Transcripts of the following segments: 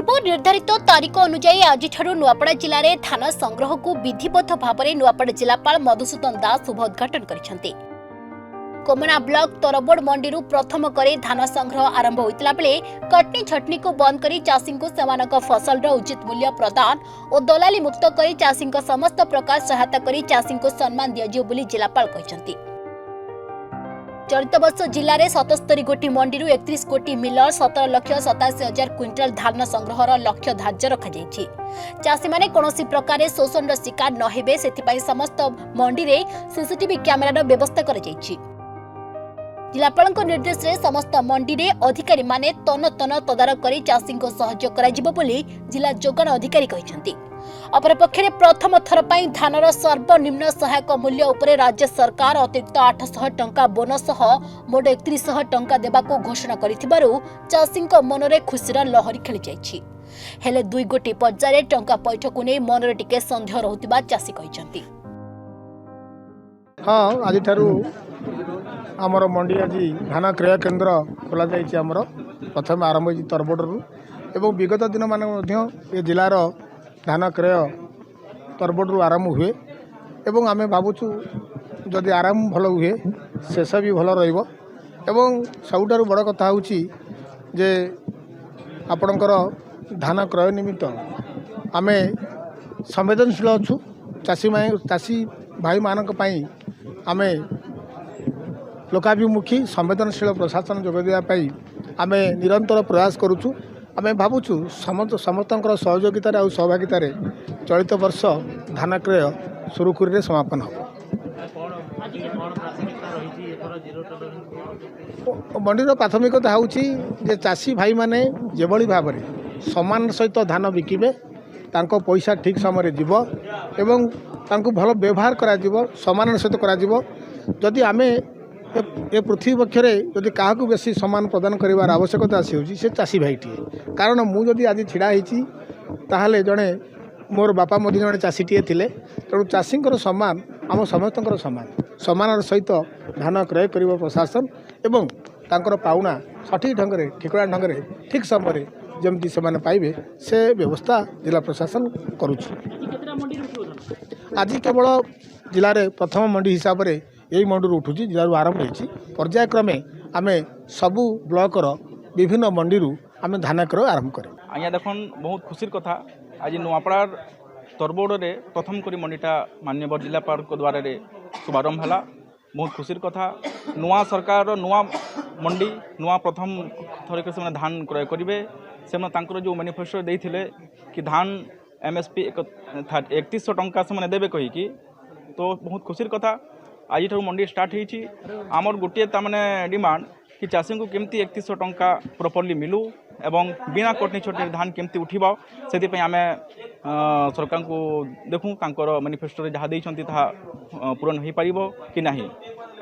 पूर्व निर्धारित तारीख अनुसार आज नुआपड़ा जिले में धान संग्रह को विधिवत भाव में नुआपड़ा जिलापाल मधुसूदन दास शुभ उद्घाटन कर कोमना ब्लॉक तरबोड़ मंडी प्रथम करे धान संग्रह आरंभ होता बेले कटनी छटनी को बंद कर चाषी को सेमानक फसल उचित मूल्य प्रदान और दलाली मुक्त कर चाषी समस्त प्रकार सहायता कर चाषी को सम्मान दिज्व जिलापाल कहते। चलित वर्ष जिले में 77 गोटी मंडी 31 गोटी मिलर 17,87,000 क्विंटाल धान संग्रह लक्ष्य धार्य रखा चाषी मैंने कौन प्रकार शोषण शिकार न हेबे से समस्त मंडी में सीसीटीवी कैमेरार व्यवस्था कर जिलापाल निर्देश में समस्त मंडी में अधिकारी माने तन तन तदारख कर चाषी को सहयोग कर जिला जोगाण अधिकारी कहते। अपरपक्षे प्रथम थर पर धानर सर्वनिम्न सहायक मूल्य उपरे राज्य सरकार अतिरिक्त 800 टंका बोनस मोट 3100 टंका देवाको घोषणा करिथिबारु चाषी मनरे खुशीर लहरी खेली जाइछि। हेले 2 गोटी पर्याय टंका पैठ को नहीं मनरे टिके संदेह रहुतिबा चाषी कहचंती। हाँ आज आमर मंडी आज धान क्रय केन्द्र खोल जाइए आमर प्रथम आरंभ हो तरबोड़ू एवं विगत दिन मान जिलार धान क्रय तरबोड़ू आरंभ हुए एवं आमे भावुँ जदि आरंभ भल हुए शेष भी भल एवं सबुठारु बड़ कथा हूँ जे आपणकर धान क्रय निमित्त आमे संवेदनशील अच्छु चाषी भाई मानक पई आमे लोकाभिमुखी संवेदनशील प्रशासन जोगाई आमे निरंतर प्रयास करुचु। आमे भावुँ समस्त सहयोगितार और सहभागितार चलित वर्ष धान क्रय सुरुखुरी समापन हो। मंडीर प्राथमिकता हूँ जे चाषी भाई माने जेभली भाव में सम्मान सहित धान बिकिबे तांको पैसा ठीक समय जीव एवं तांको भल व्यवहार करा जीव सम्मान सहित करा जीव। जदि आमे ए पृथ्वी पक्षरे जदि क्या बेसी सम्मान प्रदान कर आवश्यकता आसी से चाषी भाईटे कारण मुझे आज छिड़ा होते जड़े मोर बापा मध्य जड़े चाषीटे थे तेणु चाषी सम्मान आम समस्त सम्मान सहित धान क्रय कर प्रशासन एवं तांकर पाउना सठिक ढंग से ठिकଣା ढंग से ठीक समय जमती से पाइबे से व्यवस्था जिला प्रशासन करुच्छ। आज केवल जिले में प्रथम मंडी हिसाब से यही मंडी उठू जिलू आरंभ होती पर्यायक्रमे आम सबू ब्लॉकर विभिन्न मंडी आम धान क्रय आरंभ करें। आज्ञा देखन बहुत खुशी कथा आज नुआपड़ार तरबोड़े प्रथम करी मंडीटा माननीय जिलापाल द्वारा शुभारंभ है बहुत खुशी कथा। नुआ सरकार नुआ मंडी नुआ प्रथम थरिक से धान क्रय करेंगे से जो मैनिफेस्टो देते कि धान MSP 3100 टंका से देवे कहीकि तो बहुत खुशी कथा। आज मंडी स्टार्ट होती आमर गोटे ताने डिमांड कि चाषी को केमती 3100 टंका प्रॉपर्ली मिलू एवं बिना कटनी छटनी धान केमती उठिबा से आम सरकार को देखूँ तांकर मैनिफेस्टो जहाँ देइछंती ताहा पूरण हो पारिबो कि नहीं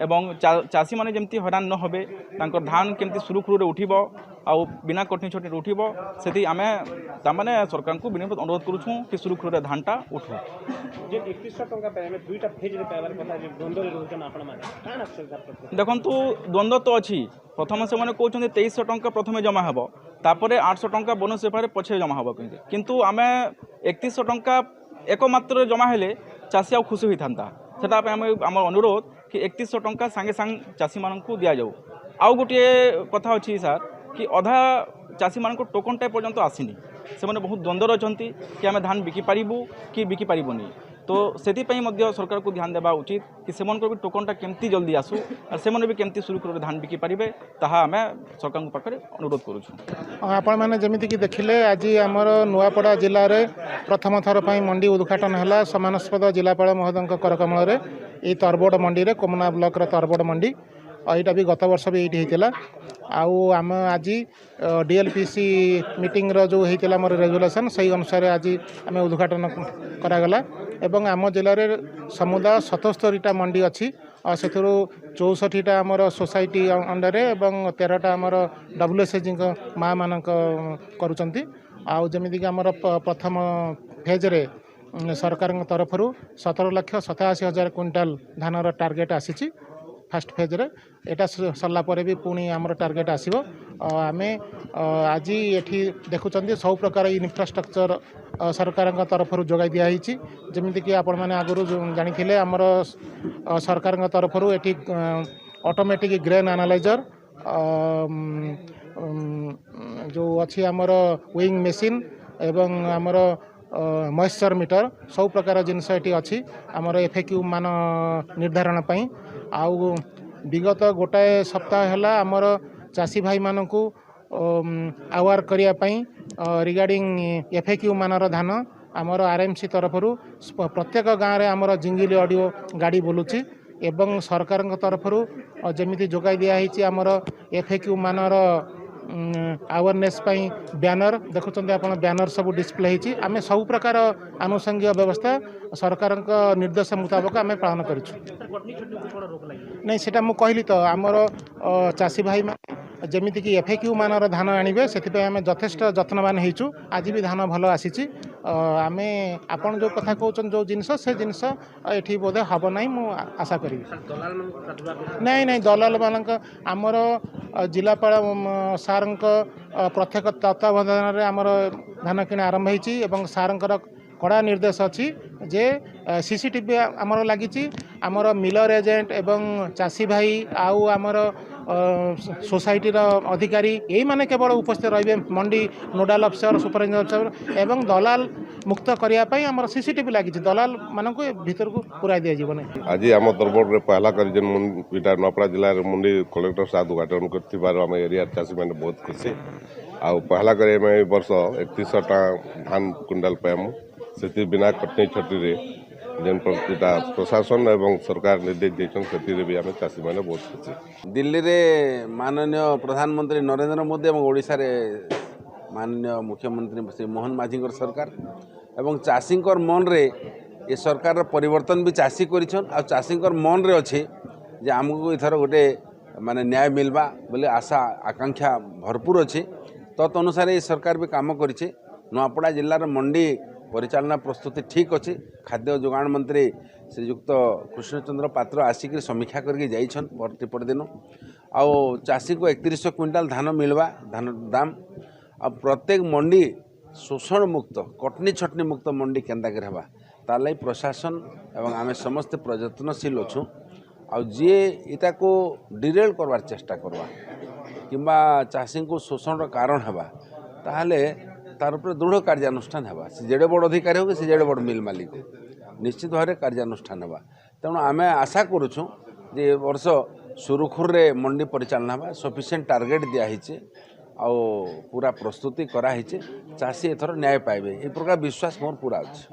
एवं चाषी माने जमती हैरान न होबे तांकर धान केमती सुरुखुरुरे उठिबो आउ बिना कटनी छटनी उठिबो सेति आमे तामाने सरकार को विनम्र अनुरोध करूछु कि सुरुखुरुरे धानटा उठू। जे 3100 टंका पे हमें दुईटा फेज रे पाइबार कथा जे द्वंद्व रे रहतन आपण माने काना सरकार देखंतु द्वंद्व तो अछि प्रथम से माने कहउछन 2300 टंका प्रथमे जमा हेबो तापरे 800 टंका बोनस पेपर पछे जमा हेबो किंतु आमे 3100 टंका एकमात्र जमा हेले चाषी आ खुशी होइथांता सेटा आम अनुरोध कि 3100 टंका सांगे सांग चाषी मानक दिया जाऊ। आउ गोटे कथा अच्छी सार कि अधा चाषी मान टोकन टाइप पर्यंत आसीनी से मैंने बहुत द्वंद्व अच्छा कि आम धान बिकी पारिबु कि बिकी पारिबुनी तो से सरकार को ध्यान देवा उचित कि से भी टोकनटा केमती जल्दी आसू और से भी केमती सुरुखुरुरे धान बिकी पारिबे ताहा आम सरकार पाखे अनुरोध करूँ। आपण मैंने जमीक देखिले आज आमर नुआपड़ा जिले में प्रथम थर पर मंडी उद्घाटन है सम्मानस्पद जिलापाल महोदय करकमल ये तरबोड़ मंडी रे कोमना ब्लॉक तरबोड़ मंडी और यहाँ भी गत वर्ष भी ये होता आम आज DLPC मीटिंग रो जो होता मोर रेजुलेसन से अनुसार आज आम उद्घाटन करागला एवं आम जिले में समुदाय 77टा मंडी अच्छी और से 64टा आमर सोसाइटी अंडर एवं 13टा आमर WSG माँ मान करुँच आमतीक आमर प्रथम फेज रे सरकार तरफ 17,87,000 क्विंटाल धानर टार्गेट आसी फास्ट फेज रे एटा सरला परे भी पुणी आमर टार्गेट आसीबो आमे आज ये देखुं सब प्रकार इनफ्रास्ट्रक्चर सरकार तरफ जोगाई दिखाई जमीक कि आपण मैंने आगु जानी आमर सरकार तरफ ये ऑटोमेटिक ग्रेन एनालाइजर जो अच्छी आमर विंग मशीन एवं आमर मॉइस्चर मीटर सब प्रकार जिनस ये अच्छी आमर एफएक्यू मान निर्धारण पाई आउ विगत गोटाए सप्ताह है आमर चाषी भाई मानू आवार करने रिगार्डिंग एफएक्यू मानर धान आमर आरएमसी तरफ प्रत्येक गाँव में आमर जिंगिली ऑडियो गाड़ी बुलूची एवं सरकार तरफ जमी जोगाई दिखाई आमर एफएक्यू मानर अवेयरनेस बैनर देखुं आप बैनर सब डिस्प्ले होती आम सब प्रकार आनुषंगिक व्यवस्था सरकार निर्देश मुताबक आम पालन करूँ नहीं सेटा मु कहली तो आमर चाषी भाई जमीक कि एफएक्यू मानर धान आने से आम यथेष्ट जत्नवान होइचु आज भी धान भल आसी आम आपन जो कथा कहते जो जिनस से जिनस ये बोधे हम ना मु आशा करी नहीं नहीं दलाल मान आमर जिलापाल सार प्रत्येक तत्वावधान में आमर धान किଣା आरंभ होती सार कड़ा निर्देश अच्छी जे सीसीटीवी आमर लगी आमर मिलर एजेंट एवं चाषी भाई आउ आमर सोसाइटीर अधिकारी यही माने केवल उपस्थित रहिबे मंडी नोडाल अफिसर सुपरभाइजर अफिसर एवं दलाल मुक्त करने आमर सीसीटीवी लगी दलाल मान भीतर को पूरा दि जीवन आज आम तरबोर्ड पहला कर इटा नपड़ा जिले में मंडी कलेक्टर साहब उद्घाटन कर एरिया चाषी मैंने बहुत खुशी आ पहला कर वर्ष 3100 टाँग धान कुंडाल पाइमु से बिना कटनी छटी जेन प्रतिटा प्रशासन एवं सरकार निर्देश देछन से भी आम चाषी मैंने बहुत खुशी। दिल्ली रे माननीय प्रधानमंत्री नरेंद्र मोदी और ओडिशा रे माननीय मुख्यमंत्री श्री मोहन माझी सरकार एवं चाषी मन रे ये सरकार परिवर्तन भी चाषी करिछन आ चाषी मन रे अच्छे जे आमको इथर गोटे माने न्याय मिलबा बोले आशा आकांक्षा भरपूर अच्छे तत् अनुसार ये सरकार भी काम करिछे। नुआपड़ा जिलार मंडी परिचालना प्रस्तुति ठीक अच्छे खाद्य जोगाण मंत्री श्रीयुक्त कृष्णचंद्र पात्र आसिक समीक्षा करके जाइछन पर दिन आउ चाषी को 3100 क्विंटाल धान मिलवा धान दाम आ प्रत्येक मंडी शोषण मुक्त कटनी छटनी मुक्त मंडी केन्दा करवा तार प्रशासन एवं आम समस्त प्रयत्नशील अच्छु आ जी इटा को डिरेल करवार चेष्टा करवा किंबा चाषी को शोषण कारण हवा ताहले तार उपर दृढ़ कार्यानुष्ठान होगा सी जेडे बड़ अधिकारी हो सी जेडे बड़ मिल मालिक निश्चित भाव में कार्यानुष्ठान होगा तेणु आम आशा करुँ जे वर्ष सुरुखुर रे मंडी परिचालना होगा सफिशिएंट टार्गेट दिखाई आउ पूरा प्रस्तुति कराई चाषी एथर न्याय पाइबे ए प्रकार विश्वास मोर पूरा अच्छे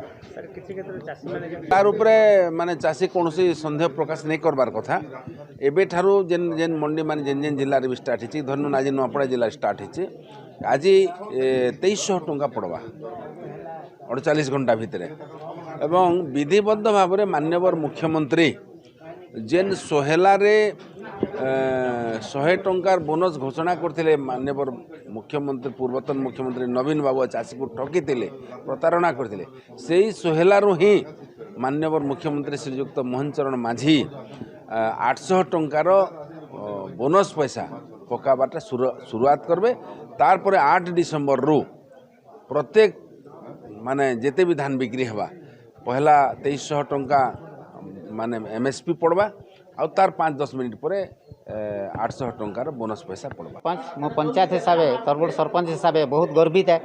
तार उपरे माने चाषी कौन सन्देह प्रकाश नहीं करबार कथा एबे ठारू जेन जेन मंडी माने जेन जेन जिले में स्टार्ट होती धरन आज नुआपड़ा जिला स्टार्ट होती आज 2300 टंका पड़वा 48 घंटा भितर एवं विधिबद्ध भाव में माननीय मुख्यमंत्री जेन सोहेलारे 100 टंकार बोनस घोषणा करते माननीय मुख्यमंत्री पूर्वतन मुख्यमंत्री नवीन बाबू चाषी को ठकी प्रतारणा करते से ही सोहेलारू ही माननीय मुख्यमंत्री श्रीयुक्त मोहन चरण माझी 800 टंकार बोनस पैसा पकाबाटा शुरुआत करबे तार 8 डिसेम्बर रु प्रत्येक माने जेते भी धान बिक्री हवा पहला 2300 टंका माने एमएसपी पड़वा आ तार 5-10 मिनट पर 800 टंकार बोनस पैसा पड़वा। मो पंचायत हिसाब से तरबोड़ सरपंच हिसाब से बहुत गर्वित है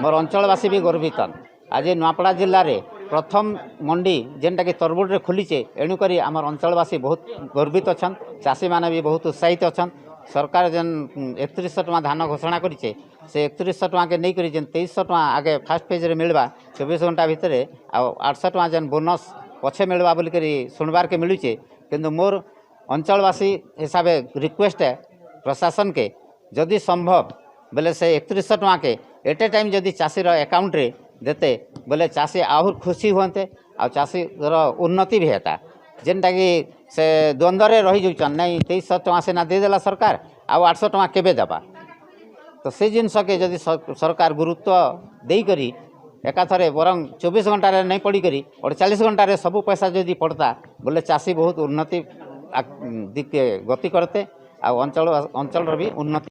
मोर अंचलवासी भी गर्वित आज नुआपड़ा जिले में प्रथम मंडी जेनटा कि तरबोड़ रे खोलीचे एणुक आमर अंचलवासी बहुत गर्वित अच्छा चाषी मैंने भी बहुत उत्साहित अच्छा सरकार जेन 3100 टଙ୍କା धान घोषणा करिছে से 3100 टଙ୍କା के नहीं करी जेन 2300 टଙ୍କା आगे फास्ट फेज रे मिलवा 24 घंटा भितर आ 800 टଙ୍କା जेन बोनस पछे मिलवा बोल करी सुनबार के मिलुचे किंतु मोर अंचलवासी हिसाब रिक्वेस्ट है प्रशासन के जदि संभव बोले से 3100 टଙ୍କା के एट ए टाइम जदि चाषीर अकाउंट रे देते बोले चाषी आहुर खुशी हुए आ चाषी उन्नति भी हेता जेनटा कि से द्वंद्व रही जाऊन नहीं 2300 टଙ୍କା सीना देदेला सरकार आउ 800 टଙ୍କା केबे देबा तो से जिनस के जदि सरकार गुरुत्व देकरी एकाथरे बरं 24 घंटा नहीं पड़ी करी 48 घंटा रे सब पैसा जदि पड़ता बोले चाषी बहुत उन्नति दिखे गति करते आ अंचल भी उन्नति।